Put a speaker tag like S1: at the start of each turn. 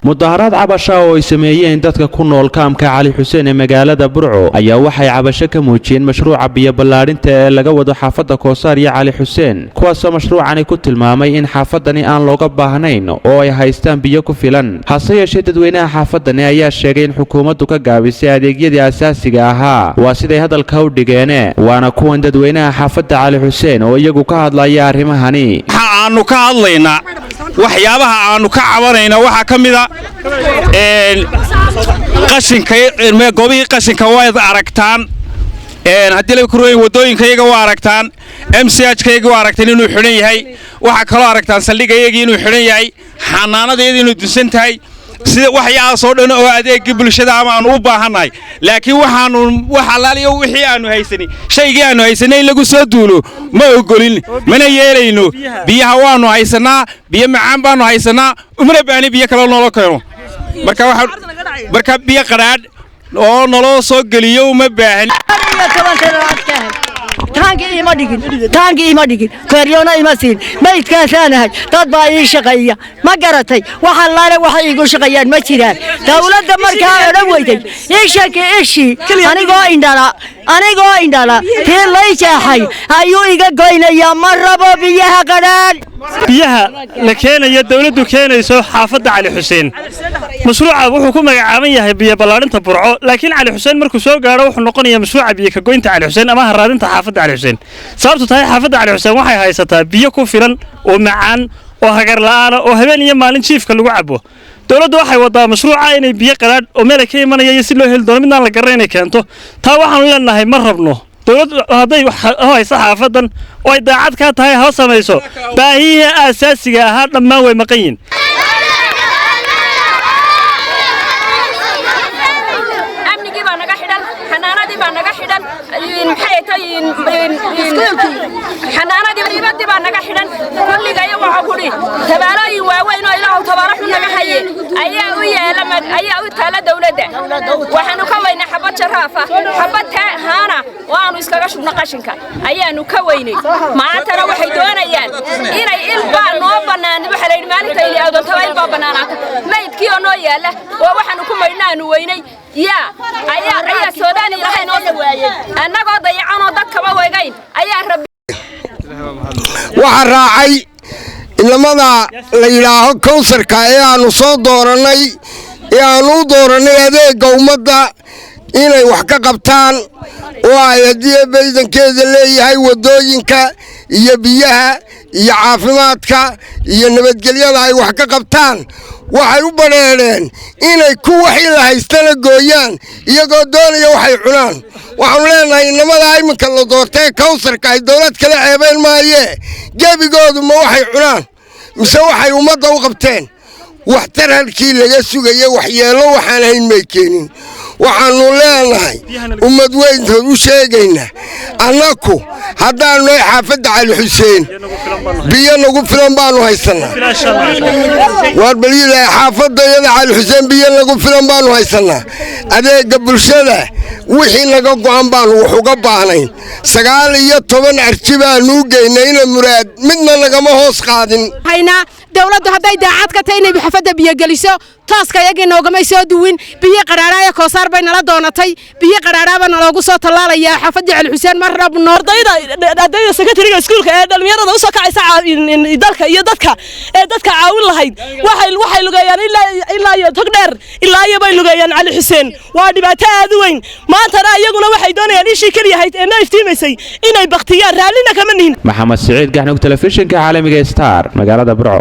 S1: mudaharaad cabasho oo ay sameeyeen dadka ku nool kaamka Cali Xuseen ee magaalada Burco ayaa waxay cabasho ka muujiyeen mashruuca biyo ballaarinta ee laga wado xaafadda Koosaar iyo Cali Xuseen kuwaas oo mashruucani ku tilmaamay in xaafadani aan looga baahnayn oo ay haystaan biyo ku filan hase yeeshee dadweynaha xaafadani ayaa sheegay in xukuumaddu ka gaabisay adeegyadii aasaasiga ahaa waa siday hadalka u dhigeen waana kuwan dadweynaha xaafadda Cali Xuseen oo iyagu ka hadlaya arrimahani
S2: aanu ka hadlaynaa waxyaabaha aanu ka cabanayna waxa kamida qashinka goobihii qashinka waad aragtaan haddii la kuroyn wadooyinkayaga waa aragtaan MCH-kayga waa aragtaan inuu xidhan yahay waxa kale aragtaan saldhigayga inuu xidhan yahay xanaanadeeda inuu dunsan tahay sida waxyaas oo dhan oo adeegga bulshada aan u baahanahay laakiin waxa laaliyo wixii aanu haysanay shayga aanu haysanay lagu soo duulo ma ogolin mana yeelayno biyaha waanu haysanaa biyo macaan baanu haysanaa umana baani biyo kale noo keeno marka biyo qaraadh oo naloo soo geliyo uma baahan
S3: taangi ima dhigin karyona ima siin maydkaasanahay dad baa ii shaqeeya ma garatay waxa laale waxa iigu shaqeeyaan ma jiraan dawladda markaa oran weyday ishii anigoo indhala tii lay jeexay ayuu iga goynaya ma rabo biyaha qadhaan
S4: biyaha la keenayo dawladdu keenayso xaafadda Cali Xuseen mashruuca wuxuu ku magacaaban yahay biyo ballaarinta Burco laakiin Cali Xuseen markuu soo gaaro wuxuu noqonayaa mashruuca biyo ka goynta Cali Xuseen ama haraadinta xaafadda Cali Xuseen sababtu tahay xaafadda Cali Xuseen waxay haysataa biyo ku filan oo macaan oo hagar la'aan oo habeen iyo maalin jiifka lagu cabo dawladdu waxay wadaa mashruuca inay biyo qaraadh oo meel ka imanaya si loo helo doono midna la garanay keento taa waxaan leenahay ma rabno dawladdu haday hayso xaafadan oo ay daacad ka tahay ha samayso baahiyaha aasaasiga ah dhammaan way maqayin
S5: amnigi baa naga xidhan xanaanadii baa naga xidhan xanaanadii baa naga xidhan kulligayo waxa ku dhig tabaalooyin waaweyn oo ilaahu tabaaro xun naga haye ayaa u taala dawladda waxaanu ka weynaa xabad jaraafa xabad haana oo aanu iskaga shubno qashinka ayaanu ka weynay maantana waxay doonayaan inay ilbaa noo bannaan waxa la yidhi maalinta ili aado tabayl baa bannaanaata maydkii oo noo yaala oo waxaanu ku maydhnaanu weynay ayaa Suudaan ilaahay noo sawaayay annagoo dayacan oo dadkaba weegayn ayaa rabbi
S6: waxa raacay inamada la yiraaho Kowsarka ee aanu soo dooranay adeegga ummadda inay wax ka qabtaan oo ay hadii baydankeeda leeyahay wadooyinka iyo biyaha iyo caafimaadka iyo nabadgelyada ay wax ka qabtaan waxay u bareereen inay ku wixii la haystana gooyaan iyagoo doonaya waxay cunaan waxaan leenahay inamada iminka la doortay Kowsarka ay dawlad kala ceebeen maayee gebigoodu ma waxay cunaan mise waxay ummadda u qabteen waxtar halkii laga sugayay waxyeelo waxaan hayn may keenin waxaanu leenahay ummad weyntood u sheegayna annaku haddaanu nahay xaafadda Cali Xuseen biyo nagu filan baanu haysanaa war baliilay xaafadda Cali Xuseen biyo nagu filan baanu haysanaa adeegga bulshada wixii naga go'an baanu wax uga baahnayn 19 arji baanu geynayna muraad midna nagama hoos qaadin
S7: dawladdu haday daacad ka tahay inay xaafadda biyo geliso taaska ayaga noogama soo duwin biyo qaraaraya Koosaar bay nala doonatay biyo qaraaraba naloogu soo talaalaya xaafadda Cali Xuseen mar rabno ardayda secretary-ga iskuulka ee dhalinyarada u soo kacaysa dalka iyo dadka caawin lahayd waxay lugayaan ilaa iyo tog dheer ilaa iyo bay lugayaan Cali Xuseen waa dhibaato aad u weyn maanta ayaguna waxay doonayaan ishii kaliya hayd ee iftiimaysay inay baqtiyaan raalina kama nihin
S1: Maxamed Saciid Gaxnug telefishinka caalamiga Star magaalada Burco